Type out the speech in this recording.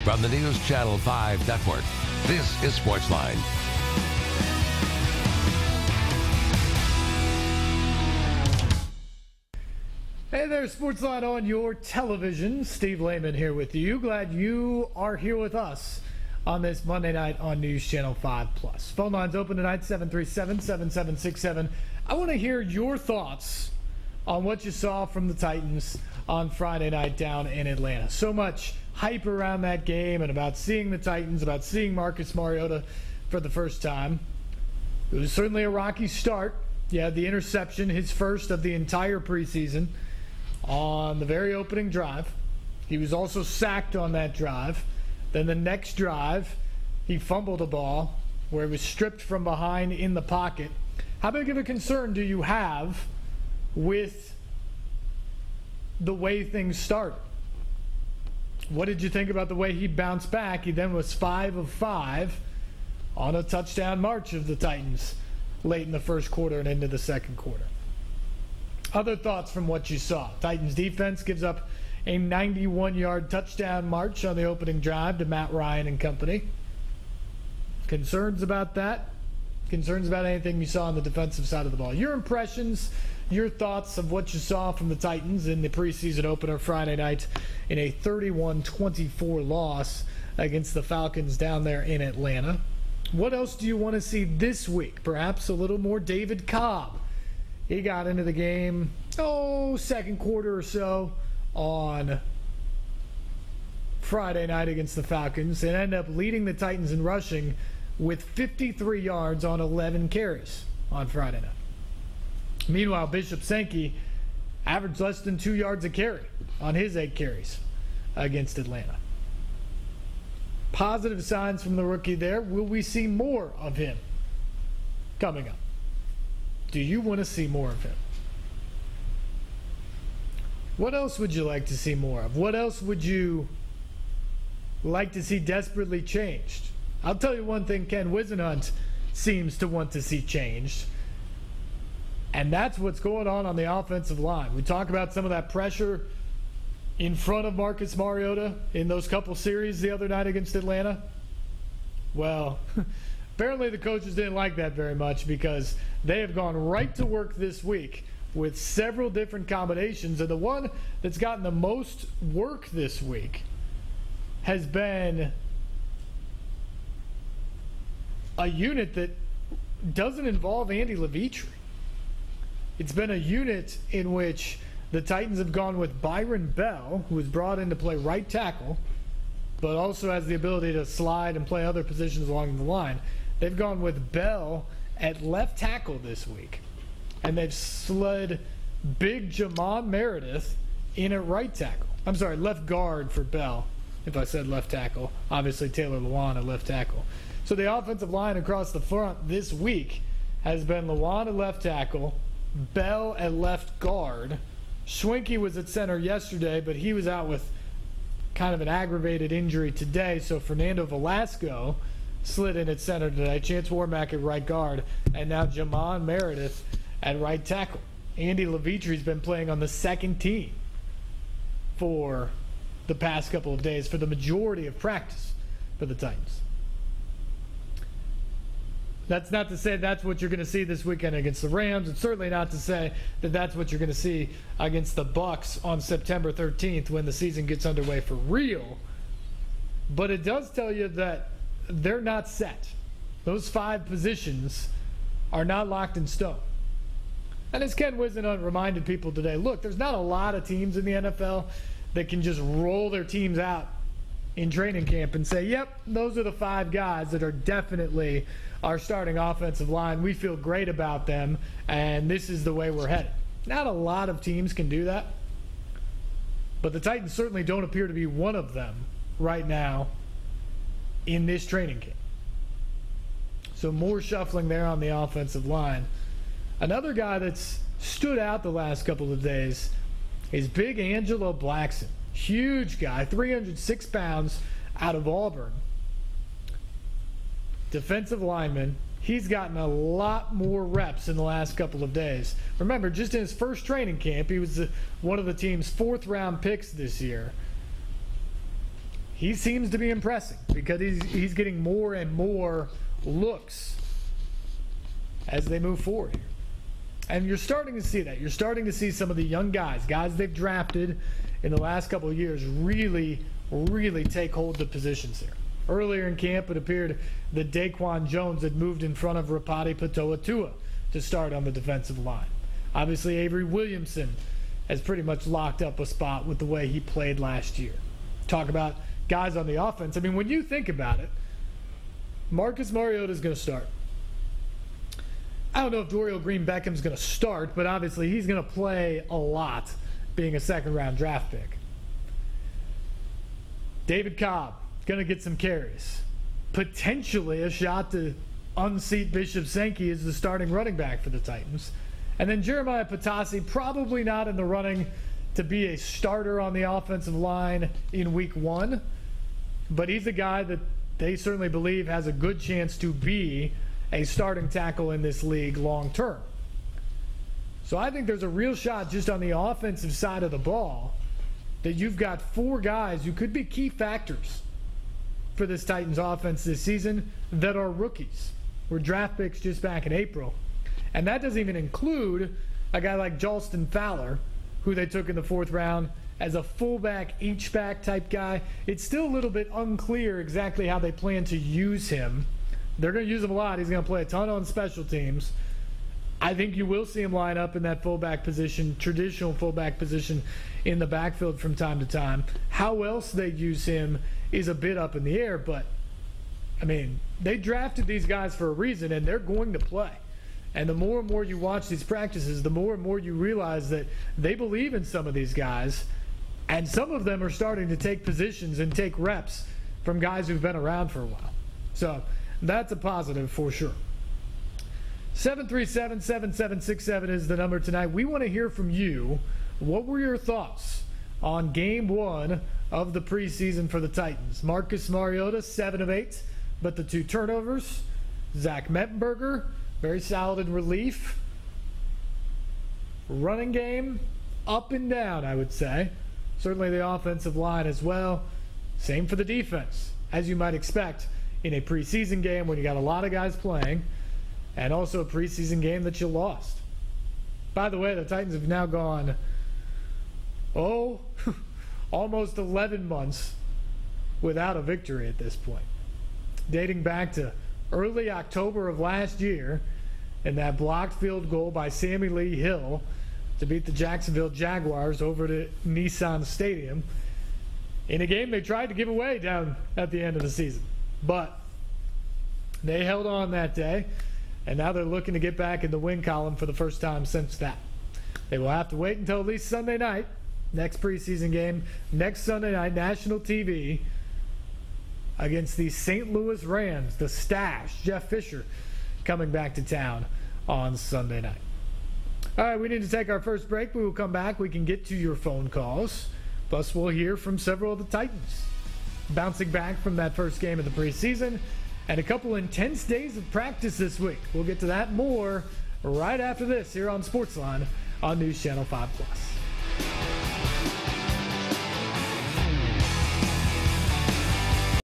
From the News Channel 5 Network, this is SportsLine. Hey there, SportsLine on your television. Steve Lehman here with you. Glad you are here with us on this Monday night on News Channel 5+. Phone lines open tonight, 737-7767. I want to hear your thoughts on what you saw from the Titans on Friday night down in Atlanta. So much hype around that game and about seeing the Titans, about seeing Marcus Mariota for the first time. It was certainly a rocky start. Yeah, the interception, his first of the entire preseason on the very opening drive. He was also sacked on that drive. Then the next drive, he fumbled a ball where it was stripped from behind in the pocket. How big of a concern do you have with the way things started? What did you think about the way he bounced back? He then was 5 of 5 on a touchdown march of the Titans late in the first quarter and into the second quarter. Other thoughts from what you saw. Titans defense gives up a 91-yard touchdown march on the opening drive to Matt Ryan and company. Concerns about that? Concerns about anything you saw on the defensive side of the ball? Your impressions, your thoughts of what you saw from the Titans in the preseason opener Friday night in a 31-24 loss against the Falcons down there in Atlanta. What else do you want to see this week? Perhaps a little more David Cobb. He got into the game, second quarter or so on Friday night against the Falcons and ended up leading the Titans in rushing with 53 yards on 11 carries on Friday night. Meanwhile, Bishop Sankey averaged less than 2 yards a carry on his 8 carries against Atlanta. Positive signs from the rookie there. Will we see more of him coming up? Do you want to see more of him? What else would you like to see more of? What else would you like to see desperately changed? I'll tell you one thing Ken Wisenhunt seems to want to see changed, and that's what's going on the offensive line. We talk about some of that pressure in front of Marcus Mariota in those couple series the other night against Atlanta. Well, apparently the coaches didn't like that very much because they have gone right to work this week with several different combinations, and the one that's gotten the most work this week has been a unit that doesn't involve Andy Levitre. It's been a unit in which the Titans have gone with Byron Bell, who was brought in to play right tackle, but also has the ability to slide and play other positions along the line. They've gone with Bell at left tackle this week, and they've slid big Jamon Meredith in at right tackle. I'm sorry, left guard for Bell, if I said left tackle. Obviously Taylor Lewan at left tackle. So the offensive line across the front this week has been Lewan at left tackle, Bell at left guard. Schwenke was at center yesterday, but he was out with kind of an aggravated injury today, so Fernando Velasco slid in at center today, Chance Warmack at right guard, and now Jamon Meredith at right tackle. Andy Levitre's been playing on the second team for the past couple of days for the majority of practice for the Titans. That's not to say that's what you're going to see this weekend against the Rams. It's certainly not to say that that's what you're going to see against the Bucs on September 13th when the season gets underway for real. But it does tell you that they're not set. Those 5 positions are not locked in stone. And as Ken Wisenhunt reminded people today, look, there's not a lot of teams in the NFL that can just roll their teams out in training camp and say, yep, those are the 5 guys that are definitely our starting offensive line. We feel great about them, and this is the way we're headed. Not a lot of teams can do that, but the Titans certainly don't appear to be one of them right now in this training camp. So more shuffling there on the offensive line. Another guy that's stood out the last couple of days is Big Angelo Blackson. Huge guy, 306 pounds, out of Auburn. Defensive lineman. He's gotten a lot more reps in the last couple of days. Remember, just in his first training camp, he was one of the team's 4th-round picks this year. he seems to be impressing because he's getting more and more looks as they move forward here. And you're starting to see that. You're starting to see some of the young guys they've drafted in the last couple of years really take hold of positions here. Earlier in camp, it appeared that Daquan Jones had moved in front of Rapati Patoa-Tua to start on the defensive line. Obviously, Avery Williamson has pretty much locked up a spot with the way he played last year. Talk about guys on the offense. I mean, when you think about it, Marcus Mariota is going to start. I don't know if Dorial Green-Beckham's going to start, but obviously he's going to play a lot, being a second-round draft pick. David Cobb going to get some carries. Potentially a shot to unseat Bishop Sankey as the starting running back for the Titans. And then Jeremiah Patasi, probably not in the running to be a starter on the offensive line in week 1, but he's a guy that they certainly believe has a good chance to be a starting tackle in this league long term. So I think there's a real shot just on the offensive side of the ball that you've got 4 guys who could be key factors for this Titans offense this season that are rookies. Were draft picks just back in April. And that doesn't even include a guy like Jalston Fowler, who they took in the 4th round as a fullback, H-back type guy. It's still a little bit unclear exactly how they plan to use him. They're going to use him a lot. He's going to play a ton on special teams. I think you will see him line up in that fullback position, traditional fullback position in the backfield from time to time. How else they use him is a bit up in the air, but, I mean, they drafted these guys for a reason, and they're going to play. And the more and more you watch these practices, the more and more you realize that they believe in some of these guys, and some of them are starting to take positions and take reps from guys who've been around for a while. So that's a positive for sure. 737-7767 is the number tonight. We want to hear from you. What were your thoughts on game 1 of the preseason for the Titans? Marcus Mariota, 7 of 8, but the 2 turnovers. Zach Mettenberger, very solid in relief. Running game, up and down, I would say. Certainly the offensive line as well. Same for the defense, as you might expect in a preseason game when you got a lot of guys playing, and also a preseason game that you lost. By the way, the Titans have now gone, almost 11 months without a victory at this point. Dating back to early October of last year, and that blocked field goal by Sammy Lee Hill to beat the Jacksonville Jaguars over to Nissan Stadium in a game they tried to give away down at the end of the season. But they held on that day, and now they're looking to get back in the win column for the first time since that. They will have to wait until at least Sunday night, next preseason game, next Sunday night, national TV, against the St. Louis Rams, the Stash, Jeff Fisher, coming back to town on Sunday night. All right, we need to take our first break. We will come back. We can get to your phone calls. Plus, we'll hear from several of the Titans bouncing back from that first game of the preseason and a couple intense days of practice this week. We'll get to that more right after this here on SportsLine on News Channel 5+.